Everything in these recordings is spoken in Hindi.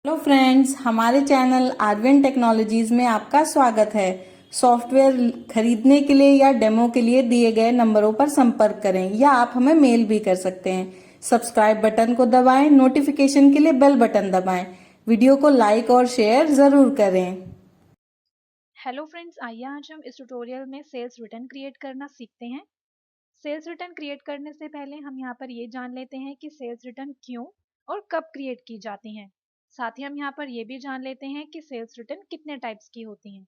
हेलो फ्रेंड्स, हमारे चैनल आरविन टेक्नोलॉजीज में आपका स्वागत है। सॉफ्टवेयर खरीदने के लिए या डेमो के लिए दिए गए नंबरों पर संपर्क करें या आप हमें मेल भी कर सकते हैं। सब्सक्राइब बटन को दबाएं, नोटिफिकेशन के लिए बेल बटन दबाएं। वीडियो को लाइक और शेयर जरूर करें। हेलो फ्रेंड्स, आइए आज हम इस ट्यूटोरियल में सेल्स रिटर्न क्रिएट करना सीखते हैं। सेल्स रिटर्न क्रिएट करने से पहले हम यहाँ पर ये जान लेते हैं कि सेल्स रिटर्न क्यों और कब क्रिएट की जाती हैं। साथ ही हम यहाँ पर ये भी जान लेते हैं कि सेल्स रिटर्न कितने टाइप्स की होती हैं।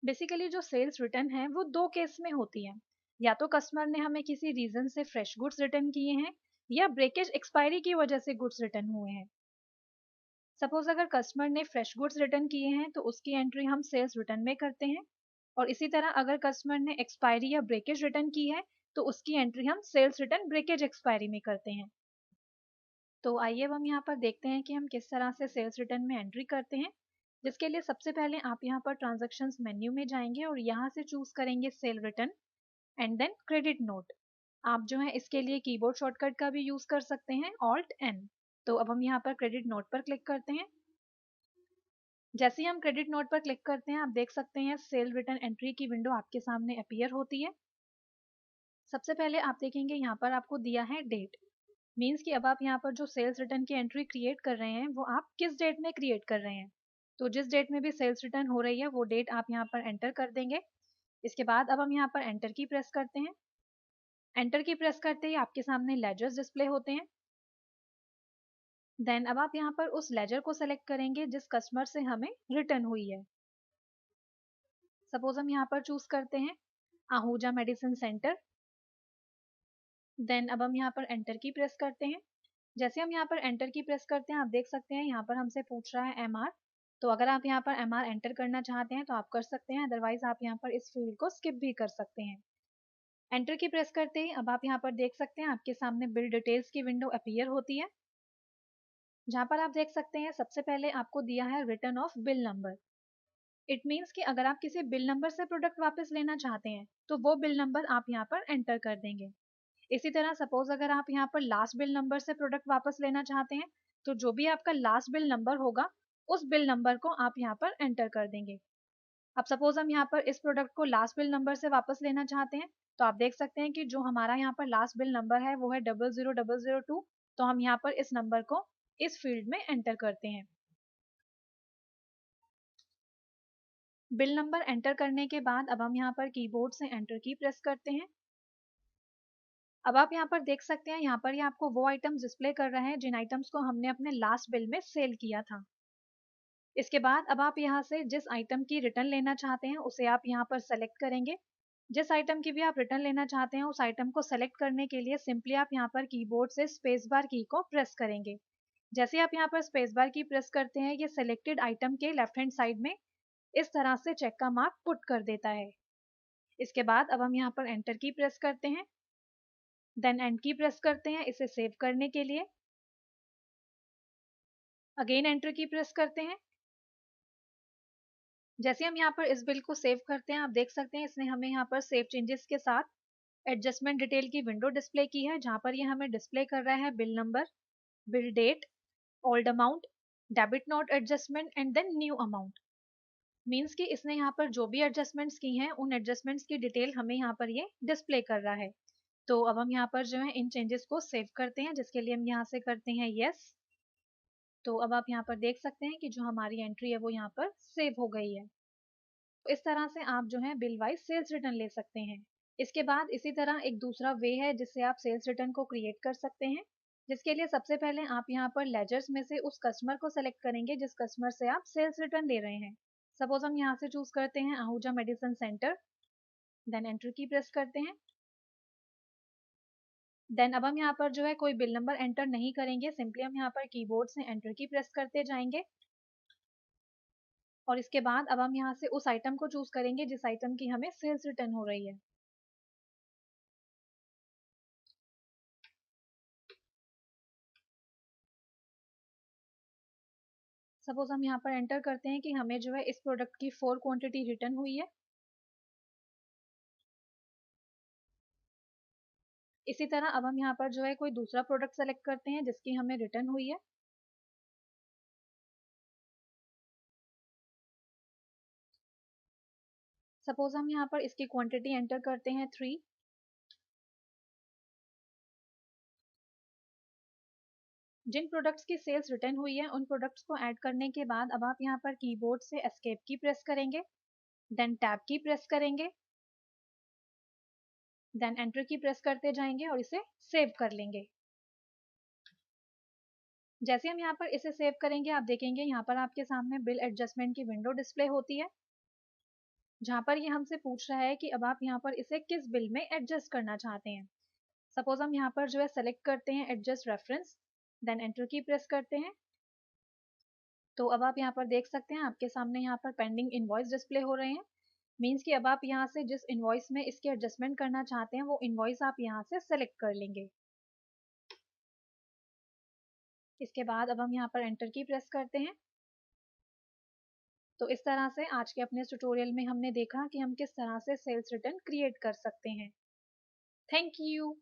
बेसिकली जो सेल्स रिटर्न है वो दो केस में होती है। या तो कस्टमर ने हमें किसी रीजन से फ्रेश गुड्स रिटर्न किए हैं या ब्रेकेज एक्सपायरी की वजह से गुड्स रिटर्न हुए हैं। सपोज अगर कस्टमर ने फ्रेश गुड्स रिटर्न किए हैं तो उसकी एंट्री हम सेल्स रिटर्न में करते हैं, और इसी तरह अगर कस्टमर ने एक्सपायरी या ब्रेकेज रिटर्न की है तो उसकी एंट्री हम सेल्स रिटर्न ब्रेकेज एक्सपायरी में करते हैं। तो आइए अब हम यहाँ पर देखते हैं कि हम किस तरह से सेल्स रिटर्न में एंट्री करते हैं। जिसके लिए सबसे पहले आप यहाँ पर ट्रांजैक्शंस मेन्यू में जाएंगे और यहाँ से चूज करेंगे sale return and then credit note. आप जो है इसके लिए कीबोर्ड शॉर्टकट का भी यूज कर सकते हैं, ऑल्ट एन। तो अब हम यहाँ पर क्रेडिट नोट पर क्लिक करते हैं। जैसे ही हम क्रेडिट नोट पर क्लिक करते हैं आप देख सकते हैं सेल रिटर्न एंट्री की विंडो आपके सामने अपीयर होती है। सबसे पहले आप देखेंगे यहाँ पर आपको दिया है डेट। मीन्स कि अब आप यहाँ पर जो सेल्स रिटर्न की एंट्री क्रिएट कर रहे हैं वो आप किस डेट में क्रिएट कर रहे हैं। तो जिस डेट में भी सेल्स रिटर्न हो रही है वो डेट आप यहाँ पर एंटर कर देंगे। इसके बाद अब हम यहाँ पर एंटर की प्रेस करते हैं। एंटर की प्रेस करते ही आपके सामने लेजर्स डिस्प्ले होते हैं। देन अब आप यहाँ पर उस लेजर को सेलेक्ट करेंगे जिस कस्टमर से हमें रिटर्न हुई है। सपोज हम यहाँ पर चूज करते हैं आहूजा मेडिसिन सेंटर। देन अब हम यहाँ पर एंटर की प्रेस करते हैं। जैसे हम यहाँ पर एंटर की प्रेस करते हैं आप देख सकते हैं यहाँ पर हमसे पूछ रहा है एमआर। तो अगर आप यहाँ पर एमआर एंटर करना चाहते हैं तो आप कर सकते हैं, अदरवाइज आप यहाँ पर इस फील्ड को स्किप भी कर सकते हैं। एंटर की प्रेस करते ही अब आप यहाँ पर देख सकते हैं आपके सामने बिल डिटेल्स की विंडो अपीयर होती है, जहाँ पर आप देख सकते हैं सबसे पहले आपको दिया है return of bill number. It means कि अगर आप किसी बिल नंबर से प्रोडक्ट वापस लेना चाहते हैं तो वो बिल नंबर आप यहाँ पर एंटर कर देंगे। इसी तरह सपोज अगर आप यहाँ पर लास्ट बिल नंबर से प्रोडक्ट वापस लेना चाहते हैं तो जो भी आपका लास्ट बिल नंबर होगा उस बिल नंबर को आप यहाँ पर एंटर कर देंगे। अब सपोज हम यहाँ पर इस प्रोडक्ट को लास्ट बिल नंबर से वापस लेना चाहते हैं तो आप देख सकते हैं कि जो हमारा यहाँ पर लास्ट बिल नंबर है वो है 00002। तो हम यहाँ पर इस नंबर को इस फील्ड में एंटर करते हैं। बिल नंबर एंटर करने के बाद अब हम यहाँ पर कीबोर्ड से एंटर की प्रेस करते हैं। अब आप यहाँ पर देख सकते हैं यहाँ पर ये आपको वो आइटम्स डिस्प्ले कर रहे हैं जिन आइटम्स को हमने अपने लास्ट बिल में सेल किया था। इसके बाद अब आप यहाँ से जिस आइटम की रिटर्न लेना चाहते हैं उसे आप यहाँ पर सेलेक्ट करेंगे। जिस आइटम की भी आप रिटर्न लेना चाहते हैं उस आइटम को सेलेक्ट करने के लिए सिंपली आप यहाँ पर कीबोर्ड से स्पेस बार की को प्रेस करेंगे। जैसे आप यहाँ पर स्पेस बार की प्रेस करते हैं ये सेलेक्टेड आइटम के लेफ्ट हैंड साइड में इस तरह से चेक का मार्क पुट कर देता है। इसके बाद अब हम यहाँ पर एंटर की प्रेस करते हैं। देन एंड की प्रेस करते हैं इसे सेव करने के लिए। अगेन एंटर की प्रेस करते हैं। जैसे हम यहाँ पर इस बिल को सेव करते हैं आप देख सकते हैं इसने हमें यहाँ पर सेव चेंजेस के साथ एडजस्टमेंट डिटेल की विंडो डिस्प्ले की है, जहाँ पर ये हमें डिस्प्ले कर रहा है bill number, bill date, old amount, debit note adjustment and then new amount. Means कि इसने यहाँ पर जो भी एडजस्टमेंट्स की हैं उन एडजस्टमेंट्स की डिटेल हमें यहाँ पर ये डिस्प्ले कर रहा है। तो अब हम यहाँ पर जो है इन चेंजेस को सेव करते हैं, जिसके लिए हम यहाँ से करते हैं यस। तो अब आप यहाँ पर देख सकते हैं कि जो हमारी एंट्री है वो यहाँ पर सेव हो गई है। तो इस तरह से आप जो है बिल वाइज सेल्स रिटर्न ले सकते हैं। इसके बाद इसी तरह एक दूसरा वे है जिससे आप सेल्स रिटर्न को क्रिएट कर सकते हैं। जिसके लिए सबसे पहले आप यहाँ पर लेजर्स में से उस कस्टमर को सेलेक्ट करेंगे जिस कस्टमर से आप सेल्स रिटर्न ले रहे हैं। सपोज हम यहाँ से चूज करते हैं Ahuja medicine centre. Then enter key press करते हैं। देन अब हम यहाँ पर जो है कोई बिल नंबर एंटर नहीं करेंगे, सिंपली हम यहाँ पर कीबोर्ड से एंटर की प्रेस करते जाएंगे। और इसके बाद अब हम यहाँ से उस आइटम को चूज करेंगे जिस आइटम की हमें सेल्स रिटर्न हो रही है। सपोज हम यहाँ पर एंटर करते हैं कि हमें जो है इस प्रोडक्ट की 4 क्वांटिटी रिटर्न हुई है। इसी तरह अब हम यहाँ पर जो है कोई दूसरा प्रोडक्ट सेलेक्ट करते हैं जिसकी हमें रिटर्न हुई है। सपोज हम यहाँ पर इसकी क्वांटिटी एंटर करते हैं 3। जिन प्रोडक्ट्स की सेल्स रिटर्न हुई है उन प्रोडक्ट्स को ऐड करने के बाद अब आप यहाँ पर कीबोर्ड से एस्केप की प्रेस करेंगे, देन टैब की प्रेस करेंगे, देन एंटर की प्रेस करते जाएंगे और इसे सेव कर लेंगे। जैसे हम यहाँ पर इसे सेव करेंगे आप देखेंगे यहाँ पर आपके सामने बिल एडजस्टमेंट की विंडो डिस्प्ले होती है, जहाँ पर ये हमसे पूछ रहा है कि अब आप यहाँ पर इसे किस बिल में एडजस्ट करना चाहते हैं। सपोज हम यहाँ पर जो है सेलेक्ट करते हैं adjust reference, then enter key press करते हैं। तो अब आप यहाँ पर देख सकते हैं आपके सामने यहाँ पर पेंडिंग इनवॉइस डिस्प्ले हो रहे हैं। मीन्स कि अब आप यहाँ से जिस इनवॉइस में इसके एडजस्टमेंट करना चाहते हैं वो इनवॉइस आप यहाँ से सेलेक्ट कर लेंगे। इसके बाद अब हम यहाँ पर एंटर की प्रेस करते हैं। तो इस तरह से आज के अपने ट्यूटोरियल में हमने देखा कि हम किस तरह से सेल्स रिटर्न क्रिएट कर सकते हैं। Thank you.